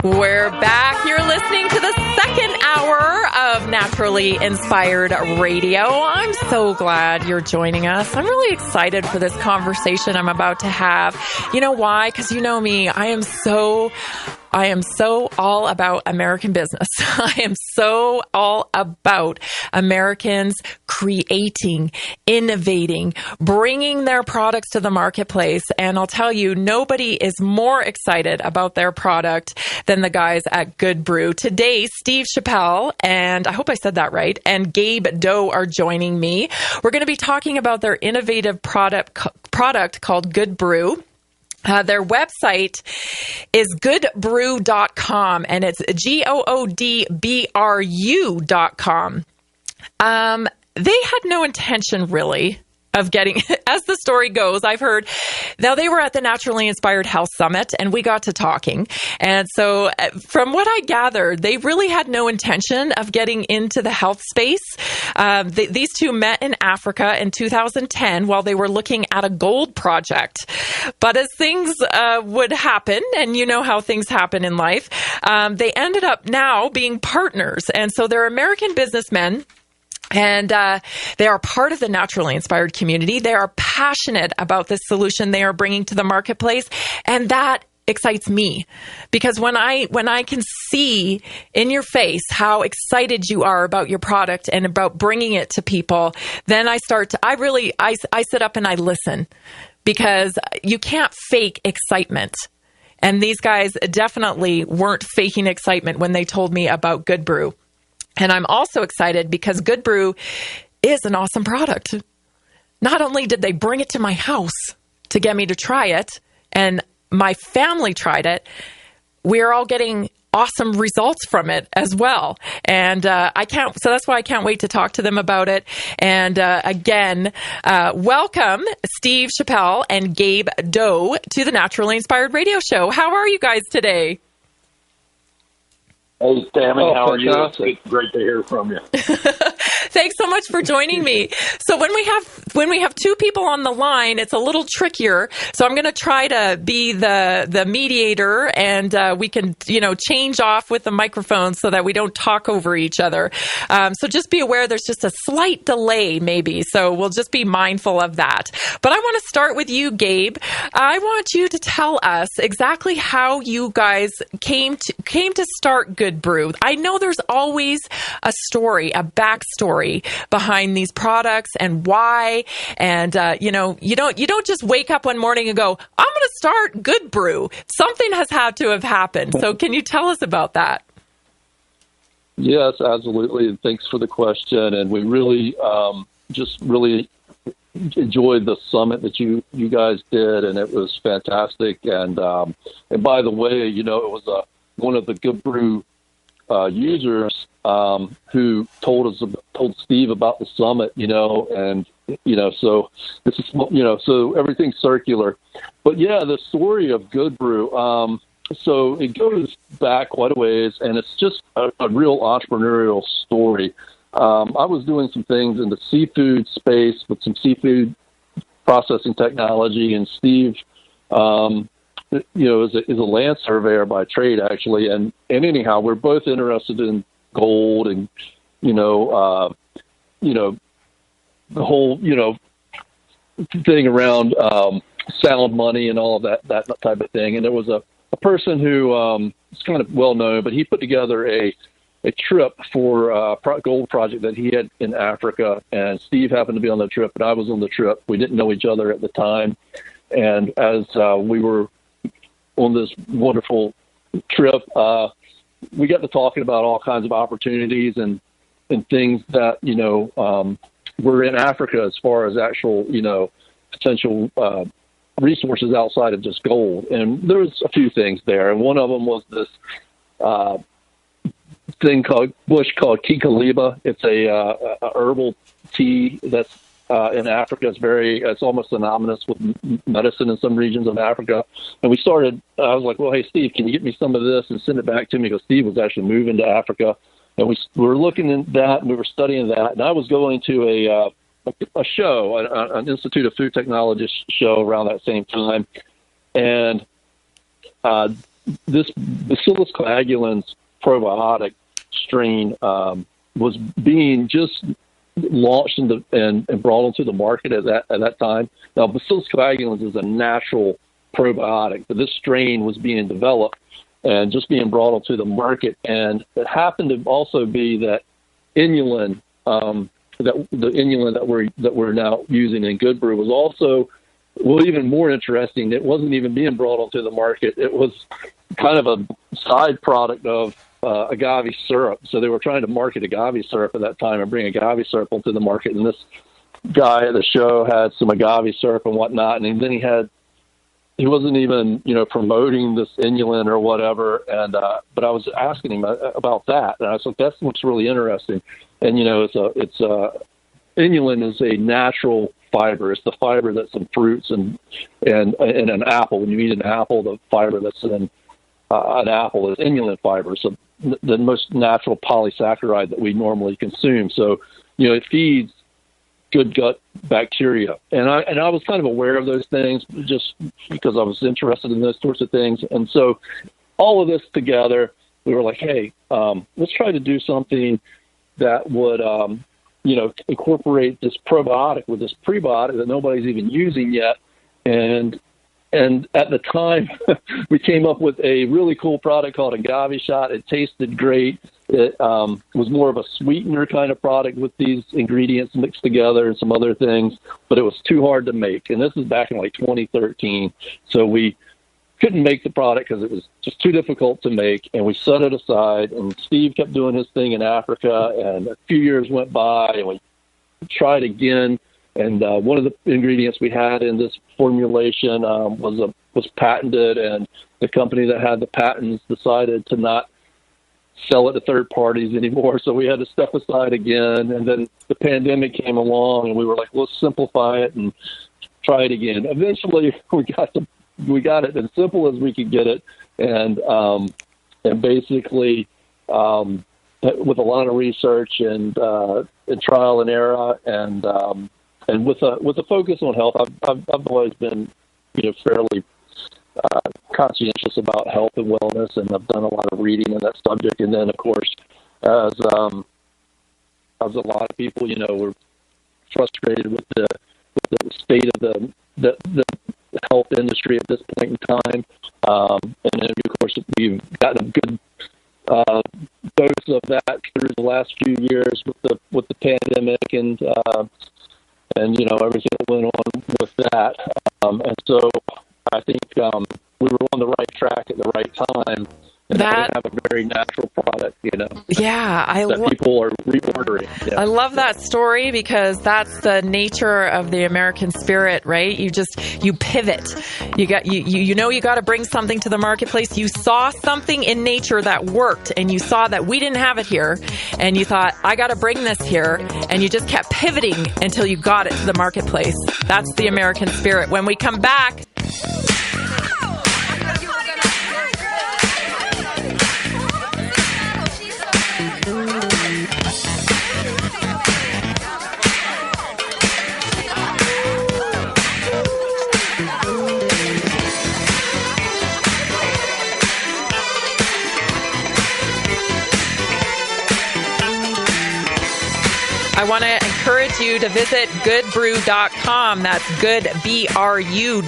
We're back. You're listening to the second hour of Naturally Inspired Radio. I'm so glad you're joining us. I'm really excited for this conversation I'm about to have. You know why? Because you know me, I am so all about American business. I am so all about Americans creating, innovating, bringing their products to the marketplace. And I'll tell you, nobody is more excited about their product than the guys at Good Brew. Today, Steve Chappell, and I hope I said that right, and Gabe Doe are joining me. We're going to be talking about their innovative product called Good Brew. Their website is goodbrew.com, and it's goodbru.com. They had no intention, really, of getting, as the story goes, I've heard, now they were at the Naturally Inspired Health Summit, and we got to talking. And so from what I gathered, they really had no intention of getting into the health space. These two met in Africa in 2010 while they were looking at a gold project. But as things would happen, and you know how things happen in life, they ended up now being partners. And so they're American businessmen. And they are part of the Naturally Inspired community. They are passionate about this solution they are bringing to the marketplace. And that excites me, because when I can see in your face how excited you are about your product and about bringing it to people, then I sit up and I listen, because you can't fake excitement. And these guys definitely weren't faking excitement when they told me about Good Brew. And I'm also excited because Good Brew is an awesome product. Not only did they bring it to my house to get me to try it, and my family tried it, we're all getting awesome results from it as well. And so that's why I can't wait to talk to them about it. And again, welcome Steve Chappell and Gabe Doe to the Naturally Inspired Radio Show. How are you guys today? Hey, Tammy, how are you? It's great to hear from you. Thanks so much for joining me. So when we have two people on the line, it's a little trickier. So I'm going to try to be the mediator, and we can change off with the microphone so that we don't talk over each other. So just be aware there's just a slight delay, maybe. So we'll just be mindful of that. But I want to start with you, Gabe. I want you to tell us exactly how you guys came to start Good Brew. I know there's always a story, a backstory behind these products and why. And you don't just wake up one morning and go, I'm going to start Good Brew. Something has had to have happened. So can you tell us about that? Yes, absolutely. And thanks for the question. And we really really enjoyed the summit that you guys did, and it was fantastic. And by the way, it was one of the Good Brew users who told Steve about the summit, and so this is so everything's circular. But yeah, the story of Good Brew, so it goes back quite a ways, and it's just a real entrepreneurial story. I was doing some things in the seafood space with some seafood processing technology, and Steve is a land surveyor by trade, actually. And anyhow, we're both interested in gold and, the whole, thing around sound money and all of that type of thing. And there was a person who is kind of well known, but he put together a trip for a gold project that he had in Africa. And Steve happened to be on the trip, and I was on the trip. We didn't know each other at the time. And as we were on this wonderful trip, we got to talking about all kinds of opportunities and things that, were in Africa as far as actual, potential resources outside of just gold. And there was a few things there. And one of them was this bush called Kikaliba. It's a herbal tea that's in Africa. It's almost synonymous with medicine in some regions of Africa. And I was like, well, hey, Steve, can you get me some of this and send it back to me? Because Steve was actually moving to Africa. And we were looking at that, and we were studying that. And I was going to a show, an Institute of Food Technologists show around that same time. And this Bacillus coagulans probiotic strain was being just launched and brought onto the market at that time. Now, Bacillus coagulans is a natural probiotic, but this strain was being developed and just being brought onto the market. And it happened to also be that inulin, that the inulin that we're now using in Good Brew was also, well, even more interesting. It wasn't even being brought onto the market. It was kind of a side product of agave syrup. So they were trying to market agave syrup at that time and bring agave syrup onto the market. And this guy at the show had some agave syrup and whatnot. And then he wasn't even, promoting this inulin or whatever. And, but I was asking him about that. And I said, that looks really interesting. And, inulin is a natural fiber. It's the fiber that's in fruits and an apple. When you eat an apple, the fiber that's in an apple is inulin fiber. So the most natural polysaccharide that we normally consume. So, it feeds good gut bacteria. And I was kind of aware of those things just because I was interested in those sorts of things. And so all of this together, we were like, hey, let's try to do something that would, incorporate this probiotic with this prebiotic that nobody's even using yet. And at the time, we came up with a really cool product called Agave Shot. It tasted great. It was more of a sweetener kind of product with these ingredients mixed together and some other things, but it was too hard to make. And this is back in like 2013. So we couldn't make the product because it was just too difficult to make, and we set it aside. And Steve kept doing his thing in Africa, and a few years went by, and we tried again. And one of the ingredients we had in this formulation was patented, and the company that had the patents decided to not sell it to third parties anymore. So we had to step aside again. And then the pandemic came along, and we were like, let's simplify it and try it again. Eventually, we got it as simple as we could get it, and basically with a lot of research and trial and error, and with a focus on health. I've always been fairly conscientious about health and wellness, and I've done a lot of reading on that subject. And then, of course, as a lot of people, we're frustrated with the state of the health industry at this point in time. And then, of course, we've gotten a good dose of that through the last few years with the pandemic and everything that went on with that. And so I think we were on the right track at the right time. And now we have a very natural product, Yeah, that people are reordering. Yeah. I love that story because that's the nature of the American spirit, right? You pivot. You got to bring something to the marketplace. You saw something in nature that worked, and you saw that we didn't have it here, and you thought, I got to bring this here, and you just kept pivoting until you got it to the marketplace. That's the American spirit. When we come back, I want to encourage you to visit goodbrew.com. That's goodbru.com.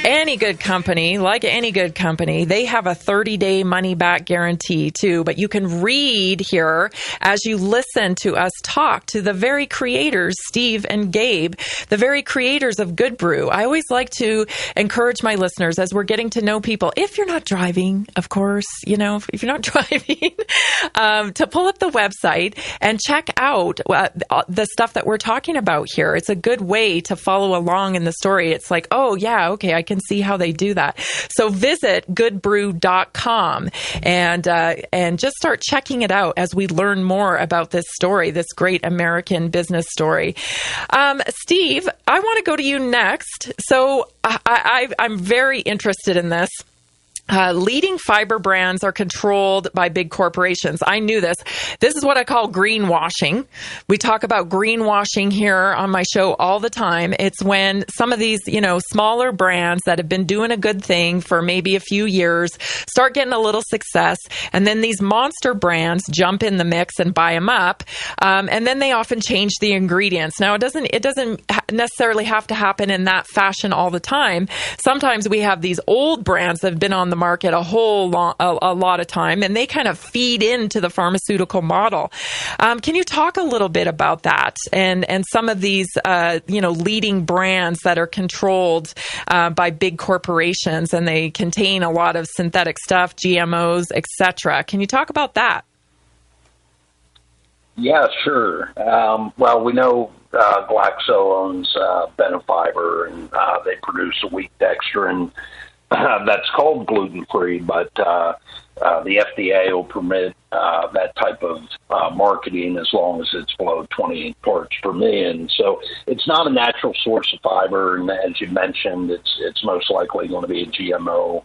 Any good company, like any good company, they have a 30-day money-back guarantee too. But you can read here as you listen to us talk to the very creators, Steve and Gabe, the very creators of Good Brew. I always like to encourage my listeners as we're getting to know people, if you're not driving, of course, if you're not driving, to pull up the website and check out the stuff that we're talking about here. It's a good way to follow along in the story. It's like, oh yeah, okay, I can see how they do that. So visit goodbrew.com and just start checking it out as we learn more about this story, this great American business story. Steve, I want to go to you next. So I'm very interested in this. leading fiber brands are controlled by big corporations. I knew this. This is what I call greenwashing. We talk about greenwashing here on my show all the time. It's when some of these, smaller brands that have been doing a good thing for maybe a few years start getting a little success, and then these monster brands jump in the mix and buy them up, and then they often change the ingredients. Now, it doesn't necessarily have to happen in that fashion all the time. Sometimes we have these old brands that have been on the market a lot of time, and they kind of feed into the pharmaceutical model. Can you talk a little bit about that and some of these leading brands that are controlled by big corporations, and they contain a lot of synthetic stuff, GMOs, etc. Can you talk about that? Yeah, sure. Well, we know Glaxo owns Benefiber, and they produce a wheat dextrin that's called gluten-free, but the FDA will permit that type of marketing as long as it's below 28 parts per million. So it's not a natural source of fiber, and as you mentioned, it's most likely going to be a GMO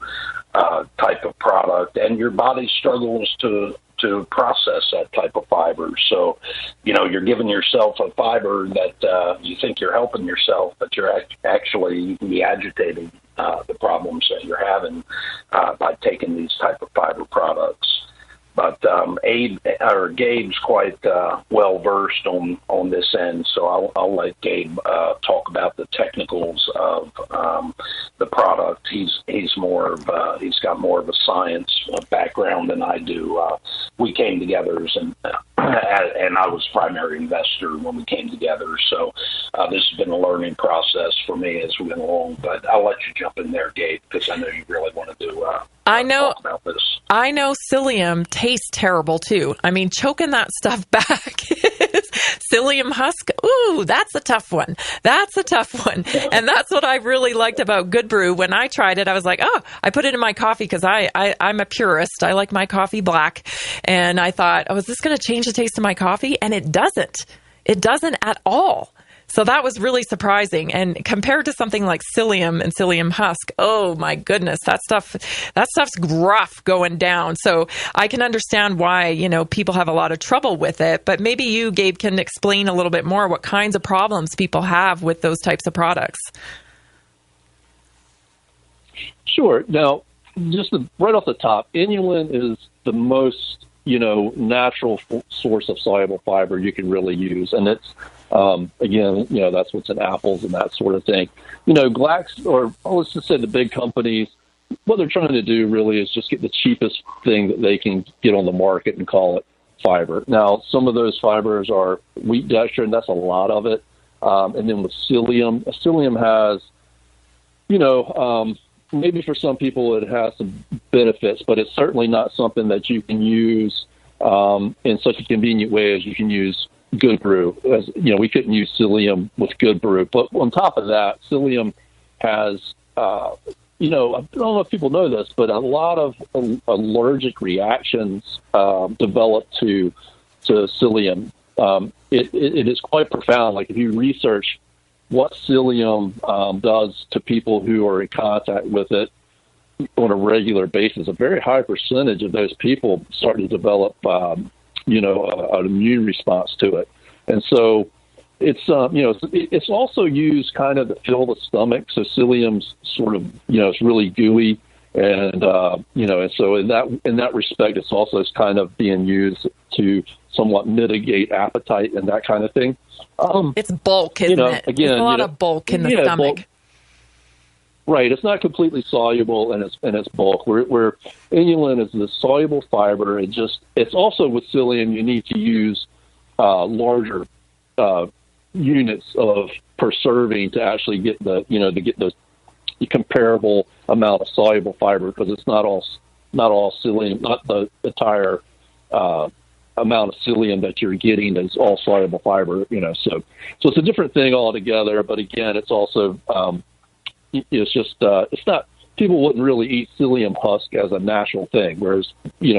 type of product, and your body struggles to process that type of fiber. So, you're giving yourself a fiber that you think you're helping yourself, but you can be agitating the problems that you're having by taking these type of fiber products. But Gabe's quite well versed on this end, so I'll let Gabe talk about the technicals of the product. He's got more of a science background than I do. We came together and I was primary investor when we came together. So this has been a learning process for me as we went along. But I'll let you jump in there, Gabe, because I know you really want to do. Talk about this. I know psyllium tastes terrible too. I mean, choking that stuff back. Psyllium husk. Ooh, that's a tough one. And that's what I really liked about Good Brew. When I tried it, I was like, oh, I put it in my coffee because I'm a purist. I like my coffee black. And I thought, oh, is this going to change the taste of my coffee? And it doesn't. It doesn't at all. So that was really surprising. And compared to something like psyllium and psyllium husk, oh my goodness, that stuff's gruff going down. So I can understand why, people have a lot of trouble with it. But maybe you, Gabe, can explain a little bit more what kinds of problems people have with those types of products. Sure. Now, just right off the top, inulin is the most, natural source of soluble fiber you can really use. And it's, again, that's what's in apples and that sort of thing. Let's just say the big companies, what they're trying to do really is just get the cheapest thing that they can get on the market and call it fiber. Now, some of those fibers are wheat dextrin, that's a lot of it. And then with psyllium has, maybe for some people it has some benefits, but it's certainly not something that you can use in such a convenient way as you can use Good Brew. As we couldn't use psyllium with Good Brew, but on top of that, psyllium has, I don't know if people know this, but a lot of allergic reactions develop to psyllium. It is quite profound. Like if you research what psyllium does to people who are in contact with it on a regular basis, a very high percentage of those people start to develop, an immune response to it. And so it's also used kind of to fill the stomach. So psyllium's sort of, it's really gooey. And, and so in that respect, it's also kind of being used to somewhat mitigate appetite and that kind of thing. It's bulk, isn't it? Again, there's a lot of bulk in the stomach. Bulk. Right. It's not completely soluble in its bulk. Where inulin is the soluble fiber. It's also with psyllium, you need to use larger units per serving to actually get the comparable amount of soluble fiber, because it's not all psyllium, not the entire amount of psyllium that you're getting is all soluble fiber, so it's a different thing altogether. But again, it's also, it's not, people wouldn't really eat psyllium husk as a natural thing. Whereas, we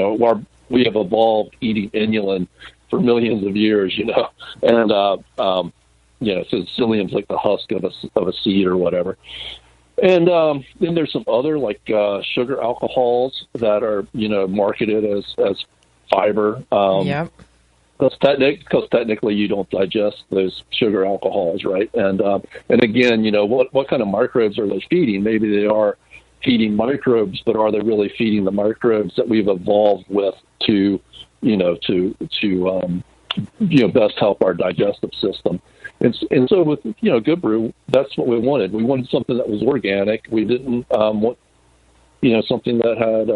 have evolved eating inulin for millions of years, and, so psyllium's like the husk of a seed or whatever. And then there's some other like sugar alcohols that are marketed as fiber. Yep. Because technically you don't digest those sugar alcohols, right? And again, what kind of microbes are they feeding? Maybe they are feeding microbes, but are they really feeding the microbes that we've evolved with to best help our digestive system? And so with Good Brew, that's what we wanted. We wanted something that was organic. We didn't want something that had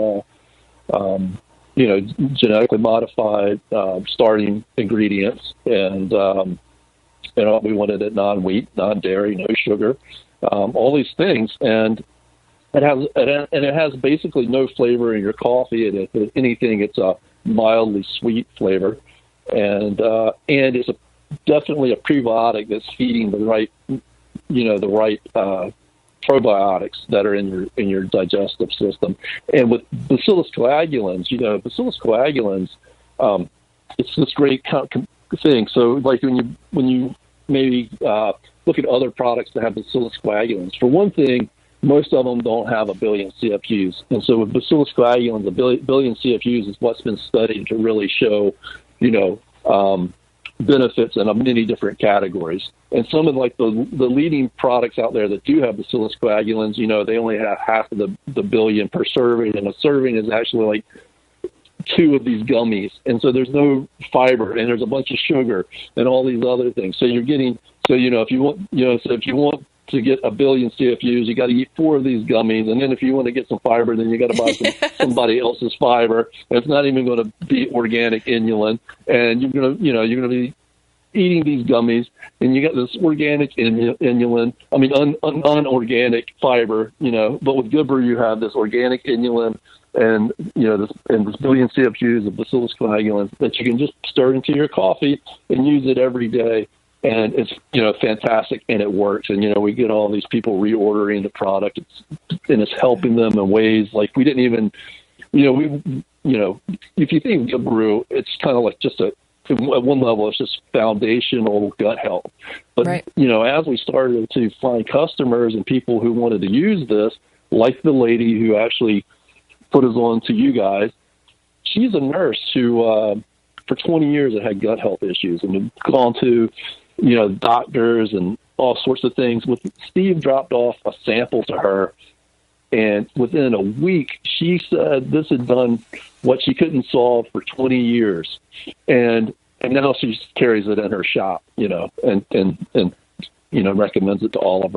genetically modified starting ingredients, and we wanted it non-wheat, non-dairy, no sugar, all these things, and it has basically no flavor in your coffee. And if anything, it's a mildly sweet flavor, and it's definitely a prebiotic that's feeding the right probiotics that are in your digestive system. And with Bacillus coagulans, it's this great thing. So like when you maybe look at other products that have Bacillus coagulans, for one thing, most of them don't have 1 billion CFUs. And so with Bacillus coagulans, 1 billion CFUs is what's been studied to really show, benefits in many different categories. And some of like the leading products out there that do have Bacillus coagulans, they only have half of the billion per serving, and a serving is actually like 2 of these gummies. And so there's no fiber, and there's a bunch of sugar and all these other things. So you're getting, if you want to get 1 billion CFUs, you got to eat 4 of these gummies, and then if you want to get some fiber, then you got to buy somebody else's fiber. And it's not even going to be organic inulin, and you're going to be eating these gummies, and you got this organic inulin. I mean, unorganic fiber. But with Good Brew, you have this organic inulin, and this 1 billion CFUs of Bacillus coagulans that you can just stir into your coffee and use it every day. And it's fantastic, and it works. And we get all these people reordering the product, and it's helping them in ways like we didn't even, if you think of Brew, it's kind of like just at one level, it's just foundational gut health. But right. As we started to find customers and people who wanted to use this, like the lady who actually put us on to you guys, she's a nurse who for 20 years had gut health issues and had gone to doctors and all sorts of things. With Steve dropped off a sample to her, and within a week, she said this had done what she couldn't solve for 20 years, and now she carries it in her shop, and recommends it to all of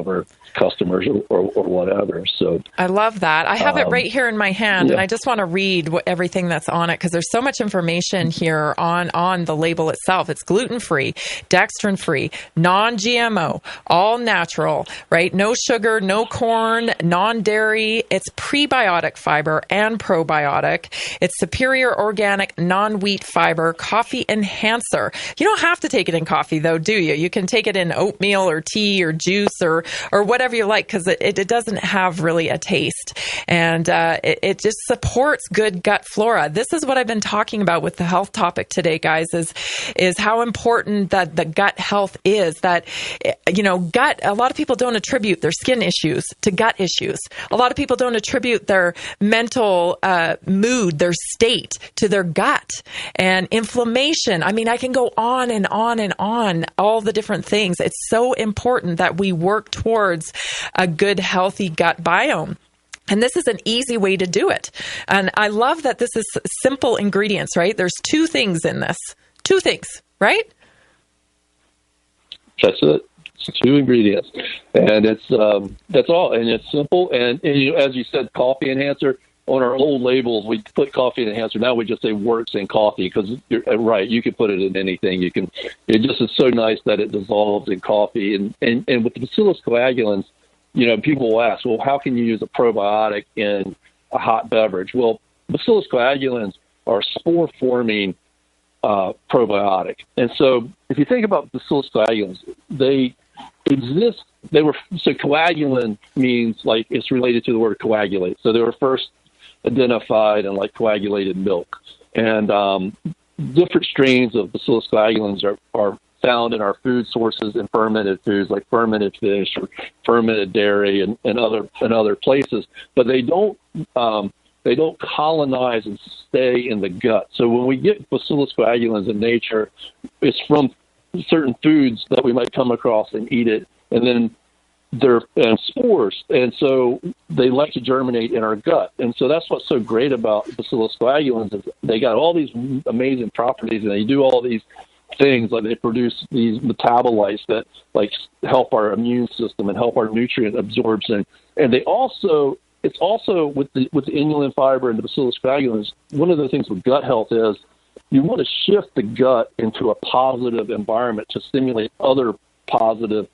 her customers or whatever. So I love that. I have it right here in my hand, and I just want to read everything that's on it, because there's so much information here on the label itself. It's gluten-free, dextrin-free, non-GMO, all natural, right? No sugar, no corn, non-dairy. It's prebiotic fiber and probiotic. It's superior organic, non-wheat fiber, coffee enhancer. You don't have to take it in coffee, though, do you? You can take it in oatmeal or tea or juice or whatever you like, because it doesn't have really a taste, and it just supports good gut flora. This is what I've been talking about with the health topic today, guys, is how important that the gut health is. That gut, a lot of people don't attribute their skin issues to gut issues. A lot of people don't attribute their mental mood, their state, to their gut and inflammation. I mean, I can go on and on and on, all the different things. It's so important that we work towards a good, healthy gut biome. And this is an easy way to do it. And I love that this is simple ingredients, right? There's 2 things in this. 2 things, right? That's it. It's 2 ingredients. And it's that's all. And it's simple. And as you said, coffee enhancer. On our old labels, we put coffee enhancer. Now we just say works in coffee, because you're right. You can put it in anything. You can. It just is so nice that it dissolves in coffee. And with the Bacillus coagulans, people will ask, well, how can you use a probiotic in a hot beverage? Well, Bacillus coagulans are spore-forming probiotic. And so if you think about Bacillus coagulans, they exist. So coagulant means like it's related to the word coagulate. So they were first identified in like coagulated milk, and different strains of Bacillus coagulans are found in our food sources and fermented foods like fermented fish or fermented dairy and other places, but they don't colonize and stay in the gut. So when we get Bacillus coagulans in nature, it's from certain foods that we might come across and eat it, and then they're spores, and so they like to germinate in our gut. And so that's what's so great about Bacillus coagulans is they got all these amazing properties, and they do all these things, like they produce these metabolites that like help our immune system and help our nutrient absorption. And they also, it's also with the inulin fiber and the Bacillus coagulans, one of the things with gut health is you want to shift the gut into a positive environment to stimulate other positive,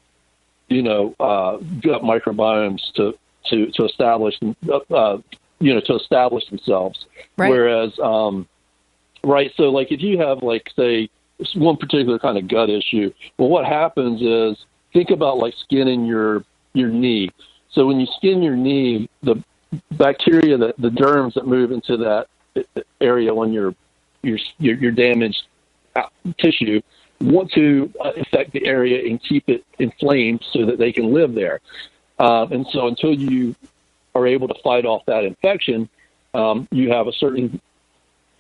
gut microbiomes to establish, to establish themselves. Right. Whereas, right. So like if you have like, say, one particular kind of gut issue, well, what happens is think about like skinning your knee. So when you skin your knee, the bacteria, the germs that move into that area on your damaged tissue want to affect the area and keep it inflamed so that they can live there. And so until you are able to fight off that infection, you have a certain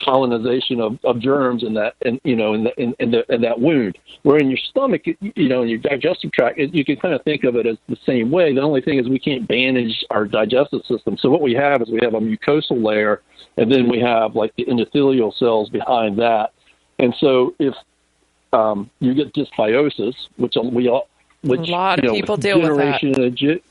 colonization of germs in that, in that wound. Where in your stomach, in your digestive tract, you can kind of think of it as the same way. The only thing is we can't bandage our digestive system. So what we have is we have a mucosal layer, and then we have like the endothelial cells behind that. And so if you get dysbiosis, which a lot of people deal with that.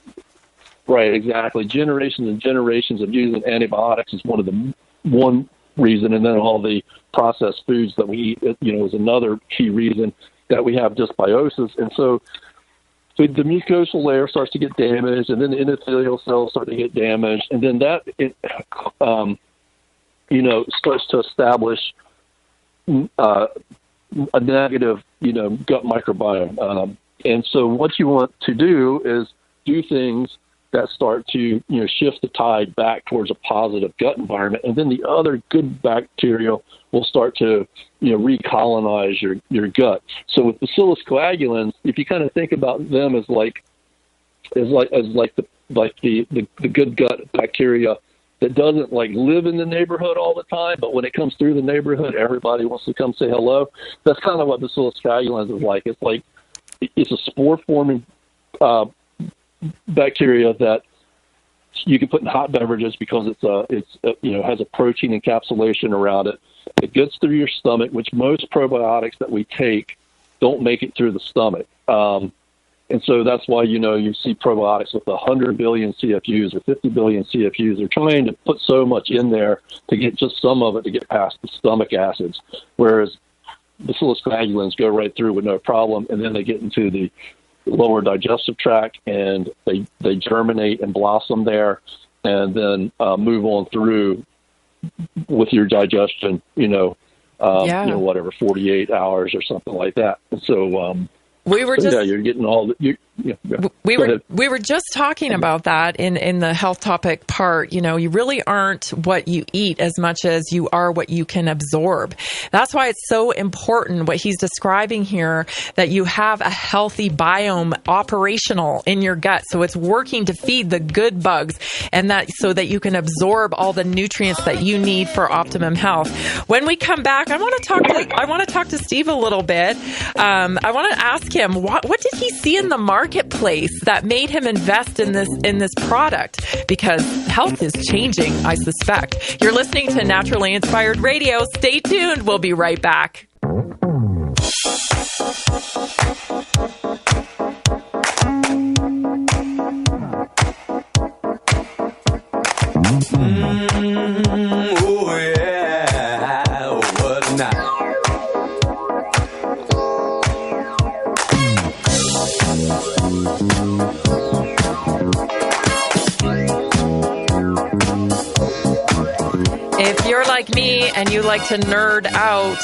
Right, exactly. Generations and generations of using antibiotics is one reason, and then all the processed foods that we eat, is another key reason that we have dysbiosis. And so the mucosal layer starts to get damaged, and then the endothelial cells start to get damaged, and then that starts to establish a negative, gut microbiome. And so what you want to do is do things that start to, shift the tide back towards a positive gut environment. And then the other good bacteria will start to, recolonize your gut. So with Bacillus coagulans, if you kind of think about them as the good gut bacteria that doesn't like live in the neighborhood all the time, but when it comes through the neighborhood, everybody wants to come say hello. That's kind of what Bacillus coagulans is like. It's a spore-forming bacteria that you can put in hot beverages because it has a protein encapsulation around it. It gets through your stomach, which most probiotics that we take don't make it through the stomach. And so that's why, you see probiotics with 100 billion CFUs or 50 billion CFUs. They're trying to put so much in there to get just some of it to get past the stomach acids, whereas Bacillus coagulans go right through with no problem, and then they get into the lower digestive tract, and they germinate and blossom there, and then move on through with your digestion, whatever, 48 hours or something like that. And so, you're getting all the. We were just talking about that in the health topic part. You really aren't what you eat as much as you are what you can absorb. That's why it's so important what he's describing here, that you have a healthy biome operational in your gut. So it's working to feed the good bugs, and that so that you can absorb all the nutrients that you need for optimum health. When we come back, I want to talk to Steve a little bit. I want to ask him what did he see in the marketplace that made him invest in this product, because health is changing, I suspect. You're listening to Naturally Inspired Radio. Stay tuned. We'll be right back. Oh yeah, what now? If you're like me and you like to nerd out,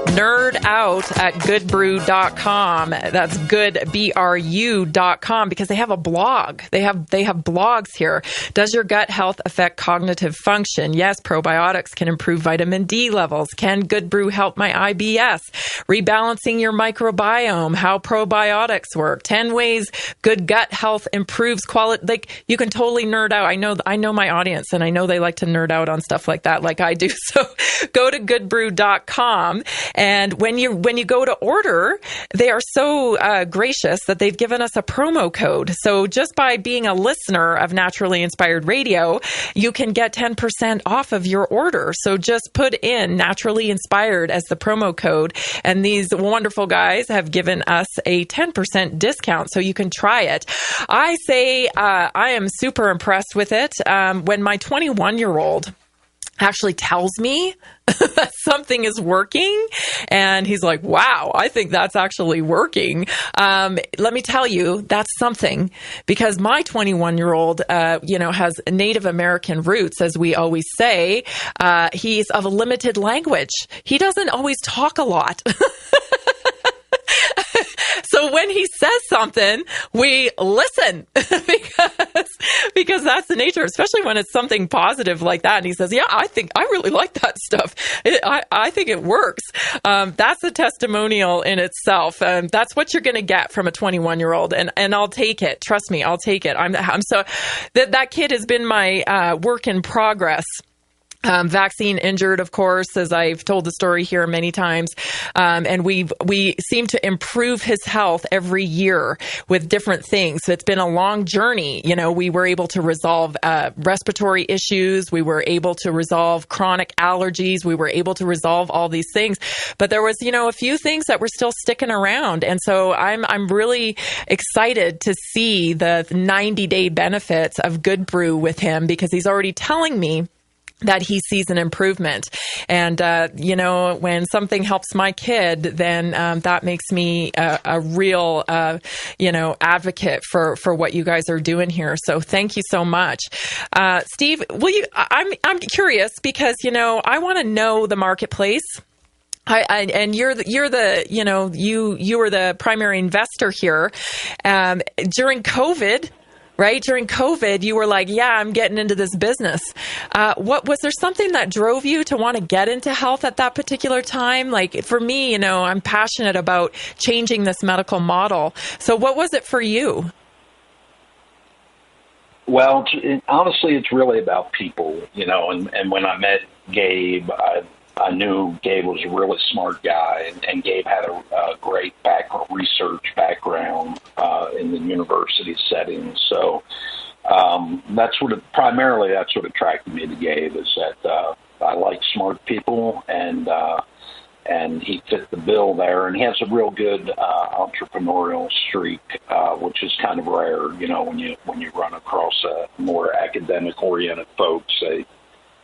nerd out at goodbrew.com. That's goodbru.com, because they have a blog. They have blogs here. Does your gut health affect cognitive function? Yes, probiotics can improve vitamin D levels. Can Good Brew help my IBS? Rebalancing your microbiome. How probiotics work. 10 ways good gut health improves quality. Like, you can totally nerd out. I know my audience, and I know they like to nerd out on stuff like that, like I do. So go to goodbrew.com, and when you go to order, they are so gracious that they've given us a promo code. So just by being a listener of Naturally Inspired Radio, you can get 10% off of your order. So just put in Naturally Inspired as the promo code, and these wonderful guys have given us a 10% discount, so you can try it. I say I am super impressed with it. When my 21-year-old actually tells me that something is working, and he's like, wow, I think that's actually working. Let me tell you, that's something, because my 21-year-old, has Native American roots, as we always say. He's of a limited language. He doesn't always talk a lot. So when he says something, we listen because that's the nature, especially when it's something positive like that. And he says, yeah, I really like that stuff. I think it works. That's a testimonial in itself. That's what you're going to get from a 21-year-old. And I'll take it. Trust me, I'll take it. I'm so that kid has been my work in progress. Vaccine injured, of course, as I've told the story here many times. And we seem to improve his health every year with different things. So it's been a long journey. We were able to resolve respiratory issues. We were able to resolve chronic allergies. We were able to resolve all these things. But there was, a few things that were still sticking around. And so I'm really excited to see the 90-day benefits of Good Brew with him, because he's already telling me that he sees an improvement. And, when something helps my kid, then that makes me a real, advocate for what you guys are doing here. So thank you so much. Steve, I'm curious, because, I want to know the marketplace. And you were the primary investor here during COVID. Right? During COVID, you were like, yeah, I'm getting into this business. What was there something that drove you to want to get into health at that particular time? Like, for me, I'm passionate about changing this medical model. So what was it for you? Well, honestly, it's really about people, and when I met Gabe, I knew Gabe was a really smart guy, and Gabe had a great research background in the university setting. So that's what attracted me to Gabe, is that I like smart people, and he fit the bill there. And he has a real good entrepreneurial streak, which is kind of rare, when you run across more academic-oriented folks.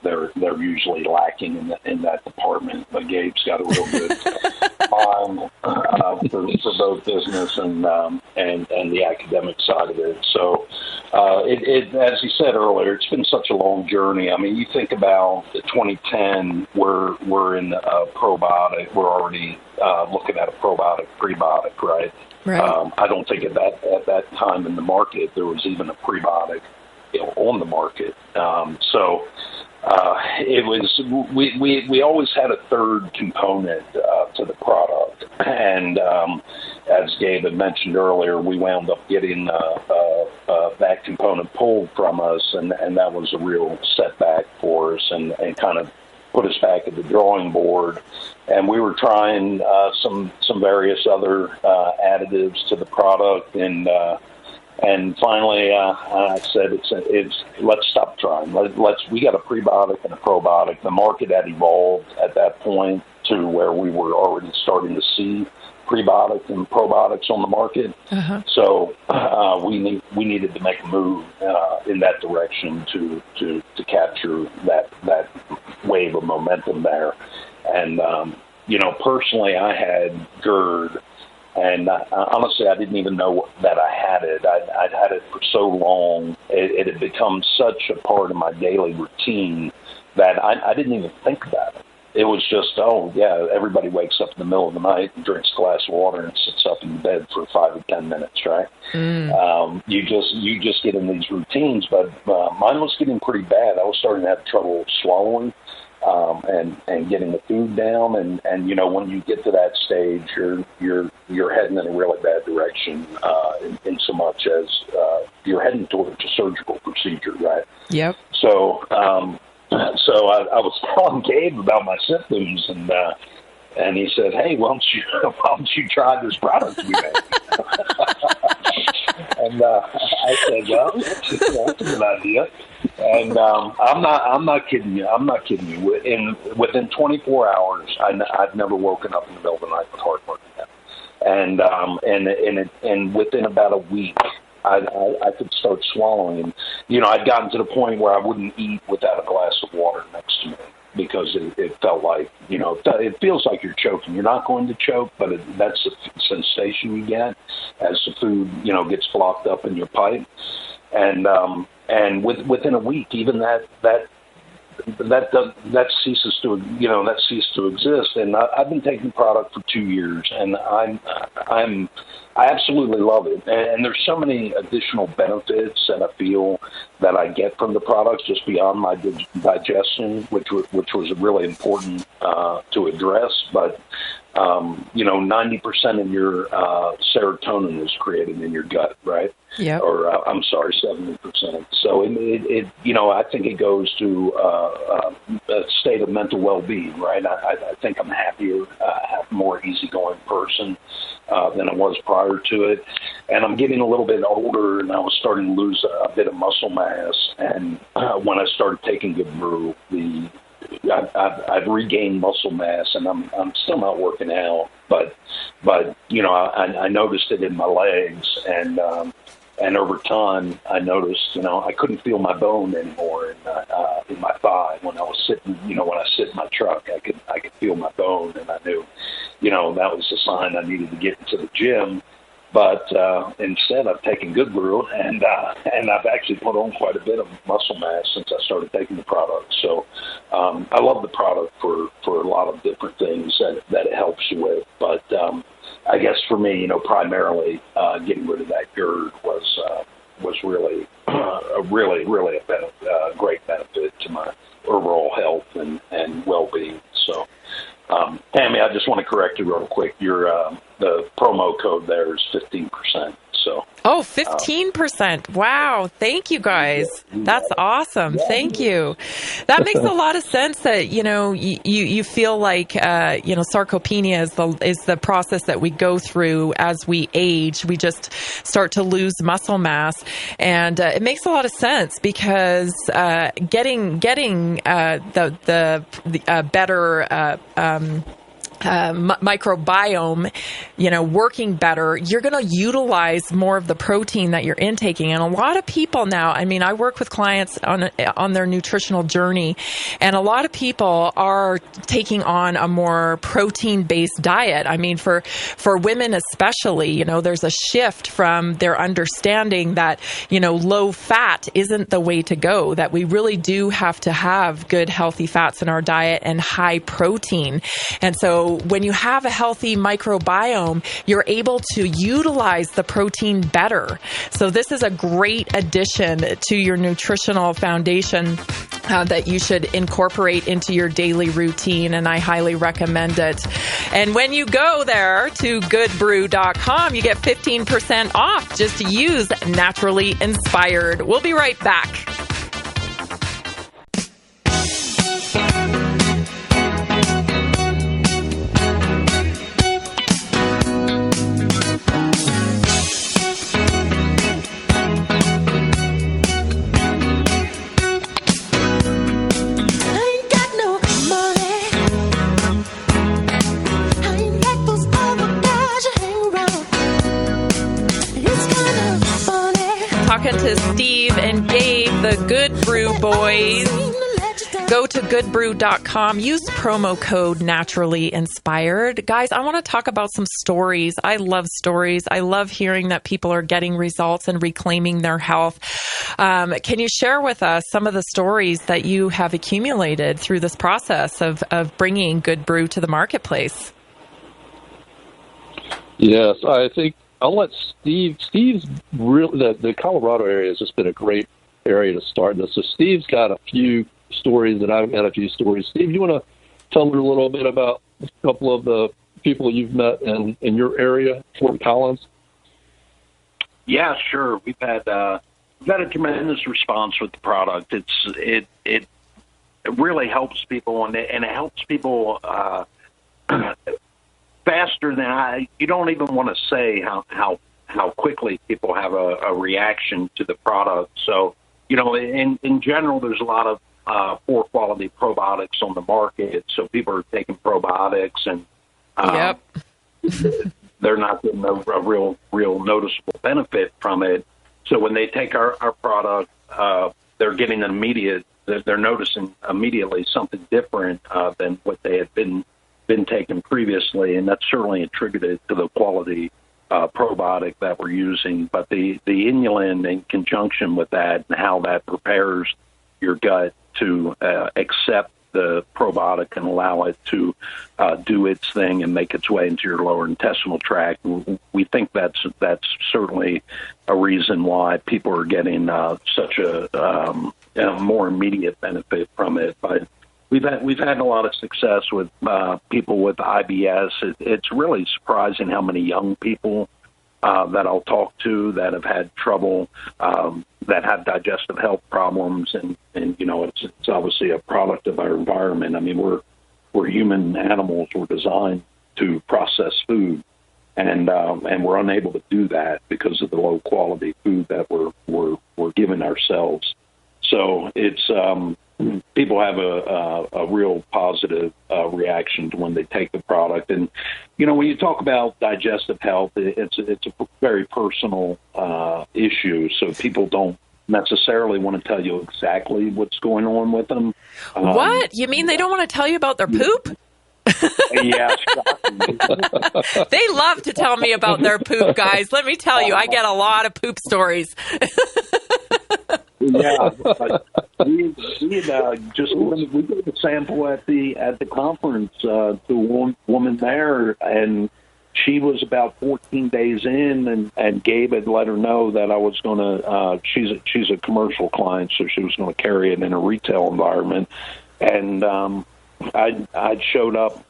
They're usually lacking in that department, but Gabe's got a real good mind for both business and the academic side of it. So, as he said earlier, it's been such a long journey. I mean, you think about the 2010, we're in probiotic. We're already looking at a probiotic, prebiotic, right? Right. I don't think at that time in the market there was even a prebiotic on the market. It was we always had a third component to the product, and as Gabe had mentioned earlier, we wound up getting that component pulled from us, and that was a real setback for us, and kind of put us back at the drawing board. And we were trying some various other additives to the product, and finally, I said, let's stop trying. We got a prebiotic and a probiotic. The market had evolved at that point to where we were already starting to see prebiotics and probiotics on the market. Uh-huh. So we needed to make a move in that direction to capture that wave of momentum there. And personally, I had GERD. And honestly, I didn't even know that I had it. I'd had it for so long. It had become such a part of my daily routine that I didn't even think about it. it was just, oh yeah, everybody wakes up in the middle of the night and drinks a glass of water and sits up in bed for 5 or 10 minutes, right? You just get in these routines, but mine was getting pretty bad. I was starting to have trouble swallowing and getting the food down, and you know, when you get to that stage, you're heading in a really bad direction, in so much as you're heading towards a surgical procedure, right? Yep. So I was telling Gabe about my symptoms, and he said, "Hey, why don't you try this product we make?" And I said, "Well, that's a good idea." And I'm not kidding you. I'm not kidding you. Within 24 hours, I've never woken up in the middle of the night with heartburn again. And within about a week, I could start swallowing. And, you know, I'd gotten to the point where I wouldn't eat without a glass of water next to me because it felt like, you know, it feels like you're choking. You're not going to choke, but that's the sensation you get as the food, you know, gets blocked up in your pipe. And within a week, even that ceases to exist. And I've been taking the product for 2 years, and I absolutely love it. And there's so many additional benefits that I feel that I get from the product just beyond my digestion, which was really important to address. But you know, 90% of your serotonin is created in your gut, right? Yeah. Or I'm sorry, 70%. So it you know, I think it goes to a state of mental well-being, right? I think I'm happier, more easygoing person than I was prior to it, and I'm getting a little bit older, and I was starting to lose a bit of muscle mass. And when I started taking Good Brew, I've regained muscle mass, and I'm still not working out, but you know, I noticed it in my legs, and over time I noticed, you know, I couldn't feel my bone anymore in my thigh when I was sitting. You know, when I sit in my truck, I could feel my bone, and I knew, you know, that was a sign I needed to get into the gym. But instead, I've taken Good Brew, and I've actually put on quite a bit of muscle mass since I started taking the product. So I love the product for a lot of different things that it helps you with. But I guess for me, you know, primarily getting rid of that GERD was really really a great benefit to my overall health and well-being. So. Tammy, I just want to correct you real quick. The promo code there is 15%. So. Oh, 15%. Wow. Thank you, guys. That's awesome. Thank you. That makes a lot of sense that, you know, you feel like, you know, sarcopenia is the process that we go through as we age. We just start to lose muscle mass. And it makes a lot of sense because getting the better microbiome, you know, working better, you're going to utilize more of the protein that you're intaking. And a lot of people now, I mean, I work with clients on their nutritional journey, and a lot of people are taking on a more protein-based diet. I mean, for women especially, you know, there's a shift from their understanding that, you know, low fat isn't the way to go, that we really do have to have good, healthy fats in our diet and high protein. And so when you have a healthy microbiome, you're able to utilize the protein better. So this is a great addition to your nutritional foundation that you should incorporate into your daily routine, and I highly recommend it. And when you go there to goodbrew.com, you get 15% off. Just use Naturally Inspired. We'll be right back. Talking to Steve and Gabe, the Good Brew boys. Go to goodbrew.com. Use promo code Naturally Inspired. Guys, I want to talk about some stories. I love stories. I love hearing that people are getting results and reclaiming their health. Can you share with us some of the stories that you have accumulated through this process of bringing Good Brew to the marketplace? Yes, I think I'll let Steve. Steve's really the Colorado area has just been a great area to start this. So Steve's got a few stories, and I've got a few stories. Steve, you want to tell me a little bit about a couple of the people you've met in your area, Fort Collins? Yeah, sure. We've had a tremendous response with the product. It really helps people, and it helps people faster than you don't even want to say how quickly people have a reaction to the product. So, in general, there's a lot of poor quality probiotics on the market. So people are taking probiotics and they're not getting a real noticeable benefit from it. So when they take our product, they're getting they're noticing immediately something different than what they had been taking previously, and that's certainly attributed to the quality probiotic that we're using. But the inulin, in conjunction with that and how that prepares your gut to accept the probiotic and allow it to do its thing and make its way into your lower intestinal tract. We think that's certainly a reason why people are getting such a more immediate benefit from it. But we've had a lot of success with people with IBS. It's really surprising how many young people that I'll talk to that have had trouble, that have digestive health problems, and it's obviously a product of our environment. I mean, we're human animals. We're designed to process food, and we're unable to do that because of the low quality food that we're giving ourselves. So it's people have a real positive reaction to when they take the product. And, when you talk about digestive health, it's a very personal issue. So people don't necessarily want to tell you exactly what's going on with them. What? You mean they don't want to tell you about their poop? Yes. They love to tell me about their poop, guys. Let me tell you, I get a lot of poop stories. Yeah, we gave a sample at the conference to one woman there, and she was about 14 days in, and Gabe had let her know that I was going to. She's a commercial client, so she was going to carry it in a retail environment, and I showed up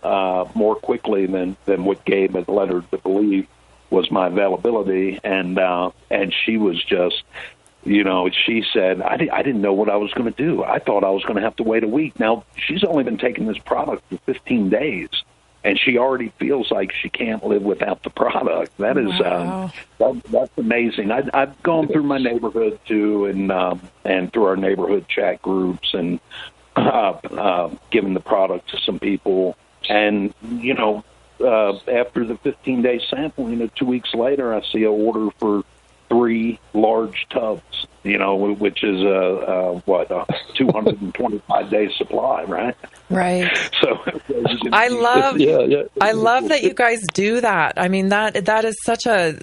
more quickly than what Gabe had led her to believe was my availability, and she was just. She said, I didn't know what I was going to do. I thought I was going to have to wait a week. Now, she's only been taking this product for 15 days, and she already feels like she can't live without the product. That is, wow. That's amazing. I've gone through my neighborhood, too, and through our neighborhood chat groups and given the product to some people. And, after the 15-day sampling, 2 weeks later, I see an order for 3 large tubs, which is a 225-day supply, right? Right. So I love that you guys do that. I mean, that is such a.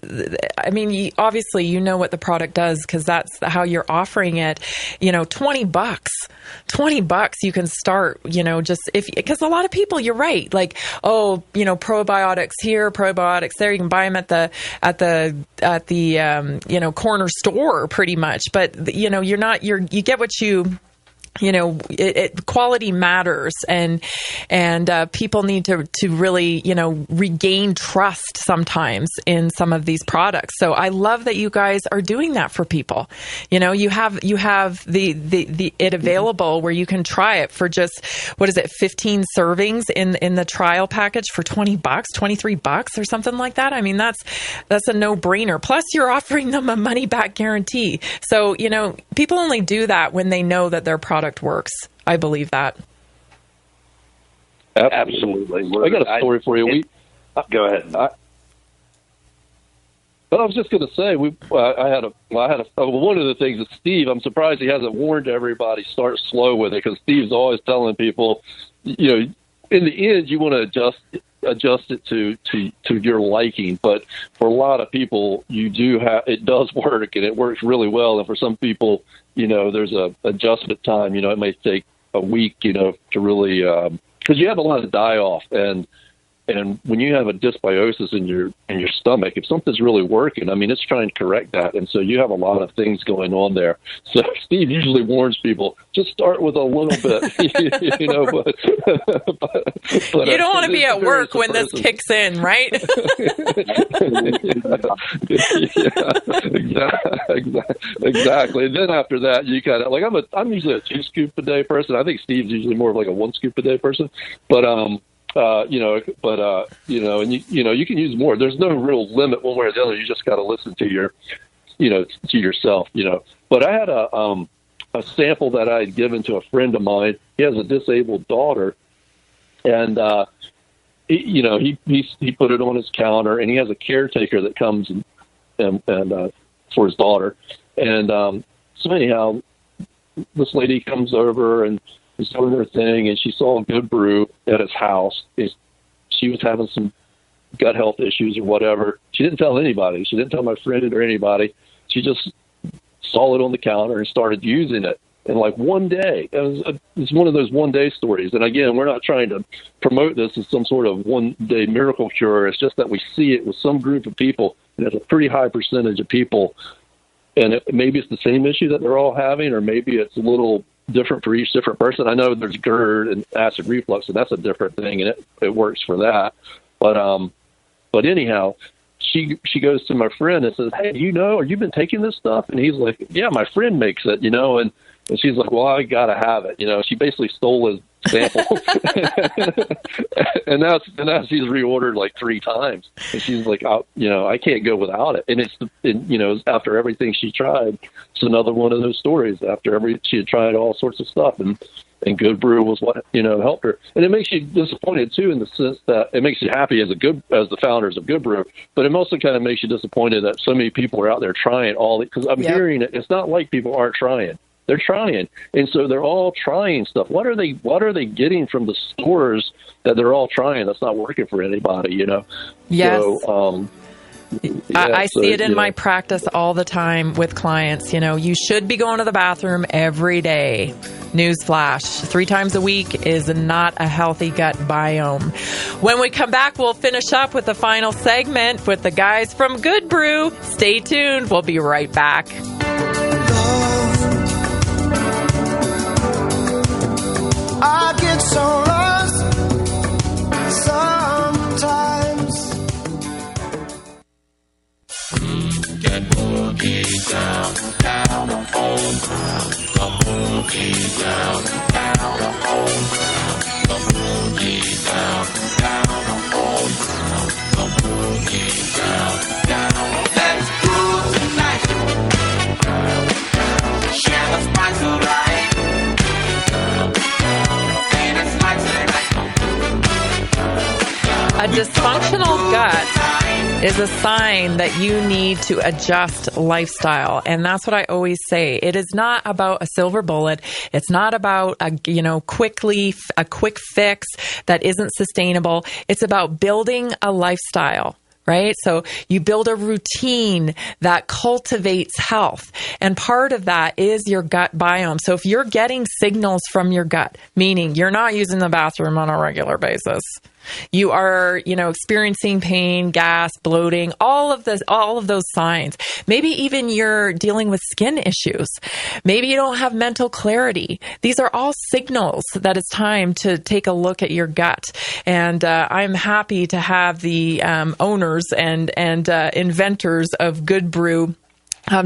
I mean, obviously, you know what the product does because that's how you're offering it. $20. $20 you can start. Just because a lot of people, you're right. Like, probiotics here, probiotics there. You can buy them at the corner store pretty much. But you get what you. Quality matters, and people need to really, regain trust sometimes in some of these products. So I love that you guys are doing that for people. You have the it available where you can try it for just, 15 servings in the trial package for $20, $23 or something like that. I mean, that's a no-brainer. Plus you're offering them a money back guarantee. So, people only do that when they know that their product works. I believe that. Absolutely. I got a story for you. Go ahead. But I was just going to say, one of the things is Steve. I'm surprised he hasn't warned everybody start slow with it, because Steve's always telling people, in the end you want to adjust it to your liking. But for a lot of people, it does work, and it works really well. And for some people, there's a adjustment time. It may take a week, to really, because you have a lot of die off, and when you have a dysbiosis in your stomach, if something's really working, it's trying to correct that, and so you have a lot of things going on there. So Steve usually warns people, just start with a little bit, but you don't want to be at work when this kicks in, right? Exactly. And then after that, you kind of I'm usually a 2 scoop a day person. I think Steve's usually more of like a 1 scoop a day person, but and you can use more. There's no real limit one way or the other. You just got to listen to to yourself, But I had a sample that I had given to a friend of mine. He has a disabled daughter, and he put it on his counter, and he has a caretaker that comes and for his daughter, and so anyhow, this lady comes over and is doing her thing, and she saw a Good Brew at his house. She was having some gut health issues or whatever. She didn't tell anybody. She didn't tell my friend or anybody. She just saw it on the counter and started using it. And like one day, it's one of those one-day stories. And again, we're not trying to promote this as some sort of one-day miracle cure. It's just that we see it with some group of people, and it's a pretty high percentage of people. And maybe it's the same issue that they're all having, or maybe it's a little different for each different person. I know there's GERD and acid reflux, and that's a different thing, and it works for that. But anyhow, she goes to my friend and says, "Hey, have you been taking this stuff?" And he's like, "Yeah, my friend makes it, and she's like, "Well, I gotta have it." She basically stole his sample, and now she's reordered like 3 times, and she's like, I can't go without it. And after everything she tried, it's another one of those stories. She had tried all sorts of stuff, and Good Brew was what helped her. And it makes you disappointed too, in the sense that it makes you happy as the founders of Good Brew, but it also kind of makes you disappointed that so many people are out there trying because I'm hearing it. It's not like people aren't trying. They're trying, and so they're all trying stuff. What are they getting from the stores that they're all trying that's not working for anybody? Yes. So, I see it in my practice all the time with clients. You should be going to the bathroom every day. Newsflash, 3 times a week is not a healthy gut biome. When we come back, we'll finish up with the final segment with the guys from Good Brew. Stay tuned. We'll be right back. I get so lost sometimes. Get boogie down, down on ground. The boogie down, down on ground. The boogie down, down on ground. The boogie down, down. Let's groove tonight. Share the spice of life. A dysfunctional gut is a sign that you need to adjust lifestyle. And that's what I always say. It is not about a silver bullet. It's not about a quick fix that isn't sustainable. It's about building a lifestyle. Right? So you build a routine that cultivates health. And part of that is your gut biome. So if you're getting signals from your gut, meaning you're not using the bathroom on a regular basis, you are, experiencing pain, gas, bloating, all of those signs. Maybe even you're dealing with skin issues. Maybe you don't have mental clarity. These are all signals that it's time to take a look at your gut. And I'm happy to have the owners and inventors of Good Brew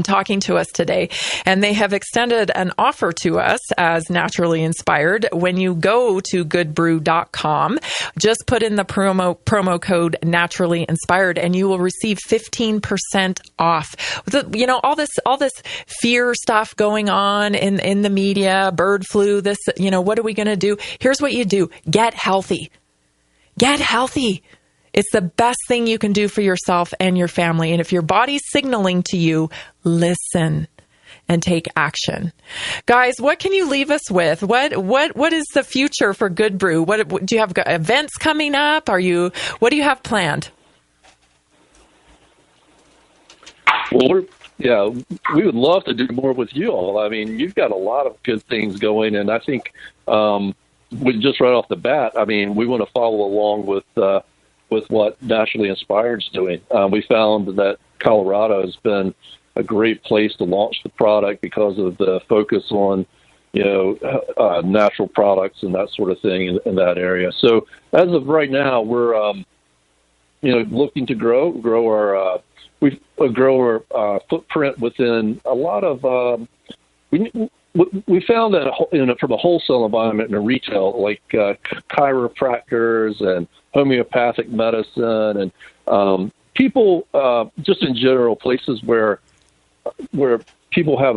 talking to us today, and they have extended an offer to us as Naturally Inspired. When you go to goodbrew.com, just put in the promo code Naturally Inspired, and you will receive 15% off. All this fear stuff going on in the media, bird flu, this, what are we going to do? Here's what you do. Get healthy. Get healthy. It's the best thing you can do for yourself and your family. And if your body's signaling to you, listen and take action. Guys, what can you leave us with? What is the future for Good Brew? What do you have events coming up? What do you have planned? Well, we would love to do more with you all. I mean, you've got a lot of good things going, and I think we just right off the bat, I mean, we want to follow along with what Naturally Inspired's doing. We found that Colorado has been a great place to launch the product because of the focus on, natural products and that sort of thing in that area. So as of right now, we're, looking to grow our footprint within a lot of, we found that from a wholesale environment and a retail, like chiropractors and homeopathic medicine and people, just in general, places where people have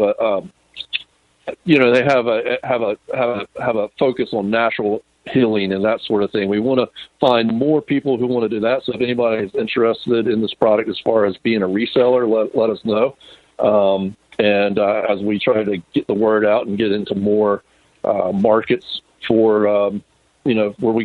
they have a focus on natural healing and that sort of thing. We want to find more people who want to do that. So if anybody is interested in this product as far as being a reseller, let us know. And as we try to get the word out and get into more markets for where we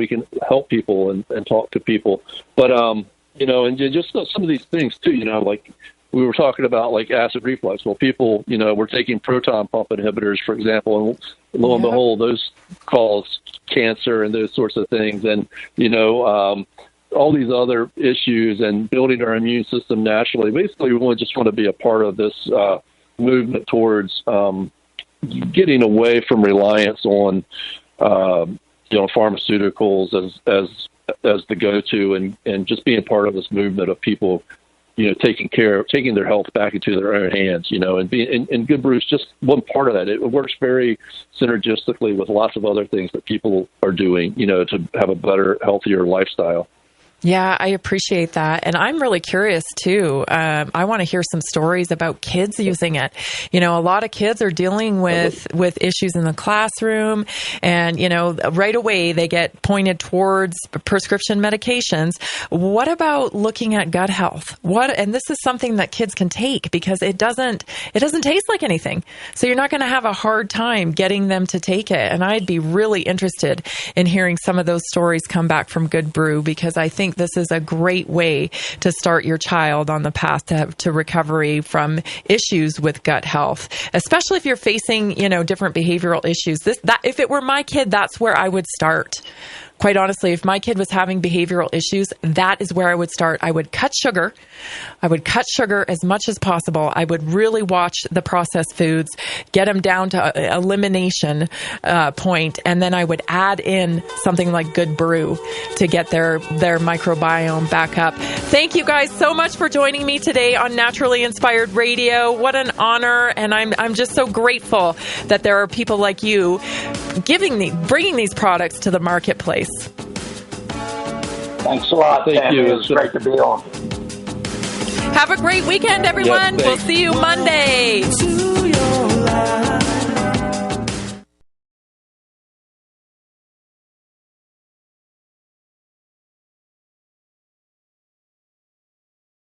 can help people and talk to people. But and just some of these things too. Like we were talking about, like acid reflux. Well, people we're taking proton pump inhibitors, for example, and lo and behold, those cause cancer and those sorts of things. And all these other issues and building our immune system naturally. Basically, we just want to be a part of this movement towards getting away from reliance on pharmaceuticals as the go-to, and just being part of this movement of people taking their health back into their own hands, and Good Brew is just one part of that. It works very synergistically with lots of other things that people are doing, to have a better, healthier lifestyle. Yeah, I appreciate that. And I'm really curious too. I want to hear some stories about kids using it. A lot of kids are dealing with issues in the classroom, and, right away they get pointed towards prescription medications. What about looking at gut health? And this is something that kids can take because it doesn't taste like anything. So you're not going to have a hard time getting them to take it. And I'd be really interested in hearing some of those stories come back from Good Brew, because I think this is a great way to start your child on the path to recovery from issues with gut health, especially if you're facing, different behavioral issues. If it were my kid, that's where I would start. Quite honestly, if my kid was having behavioral issues, that is where I would start. I would cut sugar. I would cut sugar as much as possible. I would really watch the processed foods, get them down to elimination point, and then I would add in something like Good Brew to get their microbiome back up. Thank you guys so much for joining me today on Naturally Inspired Radio. What an honor, and I'm just so grateful that there are people like you bringing these products to the marketplace. Thanks a lot. Thank you. It was great to be on. Have a great weekend, everyone. Yes, we'll see you Monday.